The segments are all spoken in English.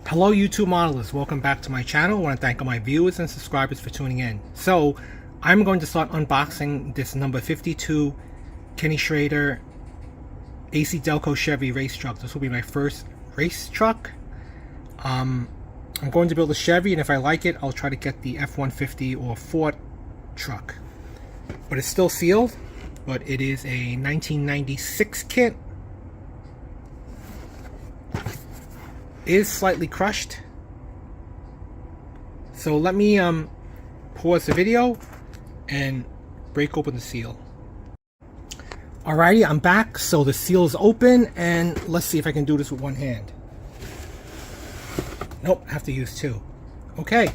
Hello YouTube modelers, welcome back to my channel. I want to thank all my viewers and subscribers for tuning in. So I'm going to start unboxing this number 52 Kenny Schrader AC Delco Chevy race truck. This will be my first race truck. I'm going to build a Chevy, and if I like it, I'll try to get the F-150 or Ford truck. But it's still sealed, but it is a 1996 kit. Is slightly crushed, so let me pause the video and break open the seal. Alrighty, I'm back. So the seal is open, and let's see if I can do this with one hand. Nope, I have to use two. Okay,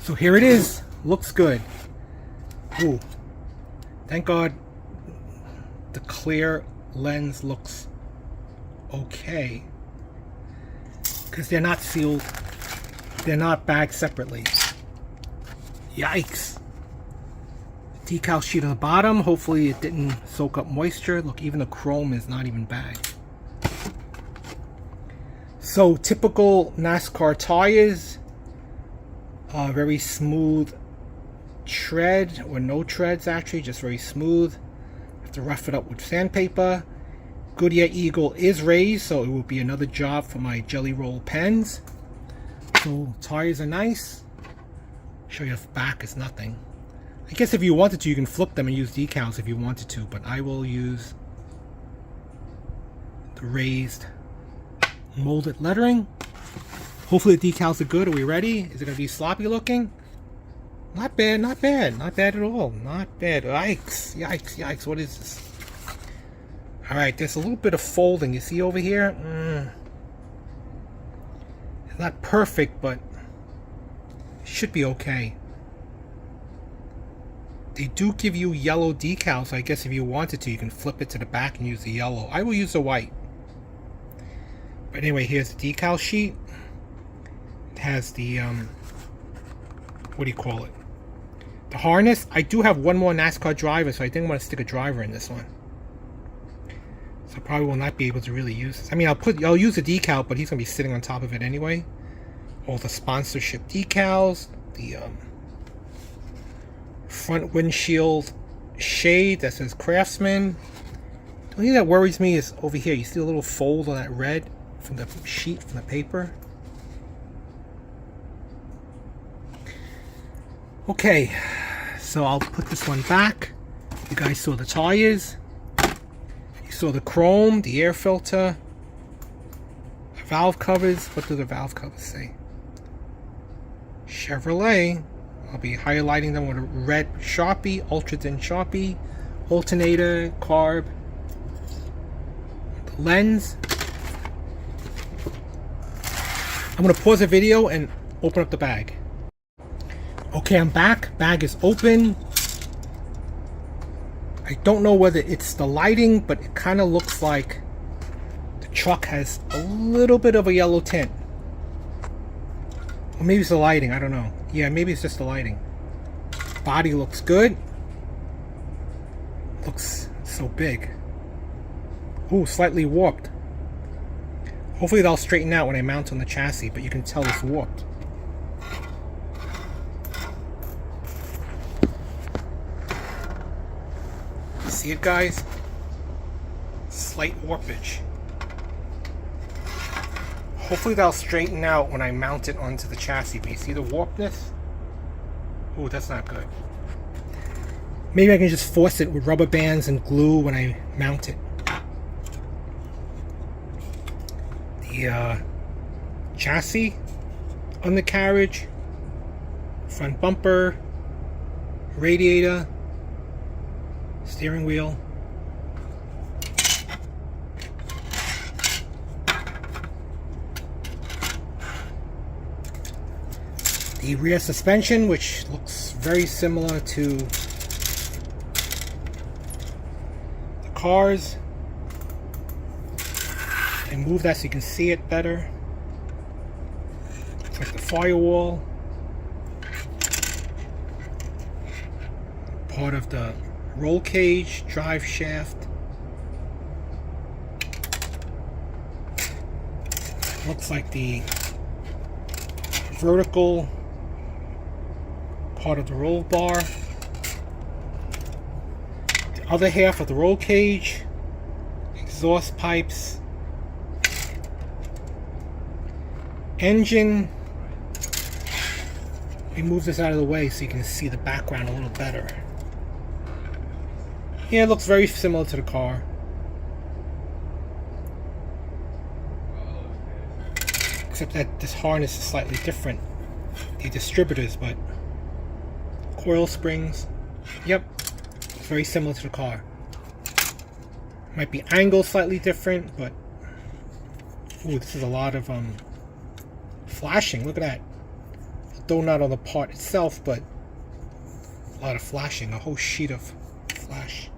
so here it is. Looks good. Ooh, thank God the clear lens looks okay, because they're not sealed, they're not bagged separately. Yikes. Decal sheet on the bottom, hopefully it didn't soak up moisture. Look, even the chrome is not even bagged. So typical NASCAR tires, very smooth tread, or no treads actually, just very smooth. Have to rough it up with sandpaper. Goodyear Eagle is raised, so it will be another job for my jelly roll pens. So tires are nice. Show you the back is nothing. I guess if you wanted to, you can flip them and use decals if you wanted to, but I will use the raised molded lettering. Hopefully the decals are good. Are we ready? Is it going to be sloppy looking? Not bad, not bad. Not bad at all. Not bad. Yikes, yikes, yikes. What is this? Alright, there's a little bit of folding. You see over here? It's not perfect, but it should be okay. They do give you yellow decals, so I guess if you wanted to, you can flip it to the back and use the yellow. I will use the white. But anyway, here's the decal sheet. It has the, what do you call it? The harness. I do have one more NASCAR driver, so I didn't want to stick a driver in this one. So I probably will not be able to really use this. I mean, I'll use the decal, but he's gonna be sitting on top of it anyway. All the sponsorship decals, the front windshield shade that says Craftsman. The only thing that worries me is over here. You see a little fold on that red from the sheet, from the paper. Okay, so I'll put this one back. You guys saw the tires. So the chrome, the air filter, the valve covers. What do the valve covers say? Chevrolet. I'll be highlighting them with a red Sharpie, ultra thin Sharpie. Alternator, carb. The lens. I'm going to pause the video and open up the bag. Okay, I'm back. Bag is open. I don't know whether it's the lighting, but it kind of looks like the truck has a little bit of a yellow tint. Or maybe it's the lighting, I don't know. Yeah, maybe it's just the lighting. Body looks good. Looks so big. Ooh, slightly warped. Hopefully that'll straighten out when I mount on the chassis, but you can tell it's warped. See it, guys? Slight warpage. Hopefully that'll straighten out when I mount it onto the chassis. But you see the warpness? Oh, that's not good. Maybe I can just force it with rubber bands and glue when I mount it. The chassis, undercarriage, front bumper, radiator, steering wheel. The rear suspension, which looks very similar to the cars. I move that so you can see it better. It's like the firewall. Part of the roll cage, drive shaft. Looks like the vertical part of the roll bar, the other half of the roll cage, exhaust pipes, engine. Let me move this out of the way so you can see the background a little better. Yeah, it looks very similar to the car. Except that this harness is slightly different. The distributors, but coil springs. Yep, it's very similar to the car. Might be angled slightly different, but ooh, this is a lot of flashing. Look at that. Though not on the part itself, but a lot of flashing. A whole sheet of flash.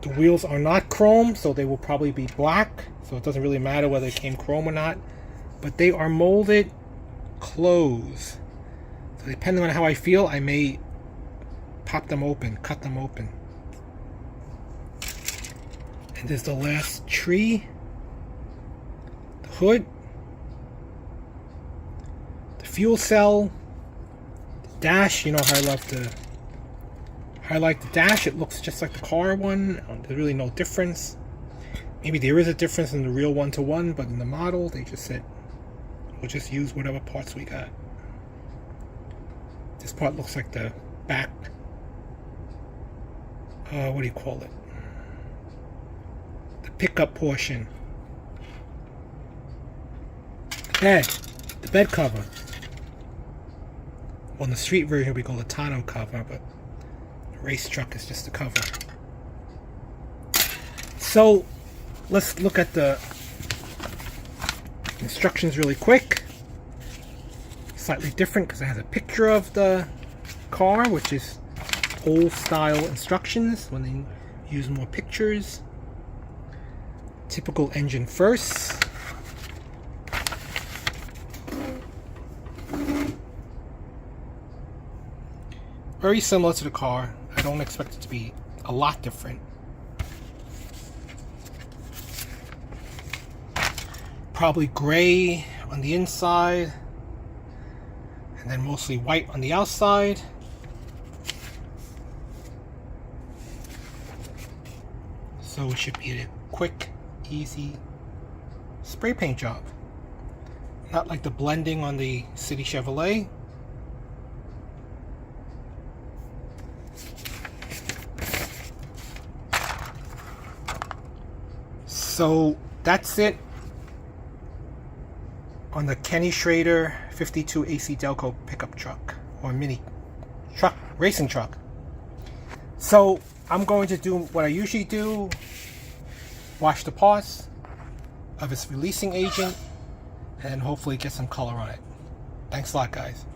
The wheels are not chrome, so they will probably be black. So it doesn't really matter whether it came chrome or not. But they are molded closed. So depending on how I feel, I may pop them open, cut them open. And there's the last tree. The hood. The fuel cell. The dash. You know how I love to highlight the dash. It looks just like the car one. There's really no difference. Maybe there is a difference in the real one-to-one, but in the model, they just said, we'll just use whatever parts we got. This part looks like the back, what do you call it? The pickup portion. The bed cover. Well, in the street version, we call the tonneau cover, but the race truck is just the cover. So, let's look at the instructions really quick. Slightly different because it has a picture of the car, which is old style instructions when they use more pictures. Typical engine first. Very similar to the car. I don't expect it to be a lot different. Probably gray on the inside, and then mostly white on the outside. So it should be a quick, easy spray paint job. Not like the blending on the City Chevrolet. So that's it on the Kenny Schrader 52 AC Delco pickup truck, or mini truck, racing truck. So I'm going to do what I usually do, wash the parts of its releasing agent, and hopefully get some color on it. Thanks a lot, guys.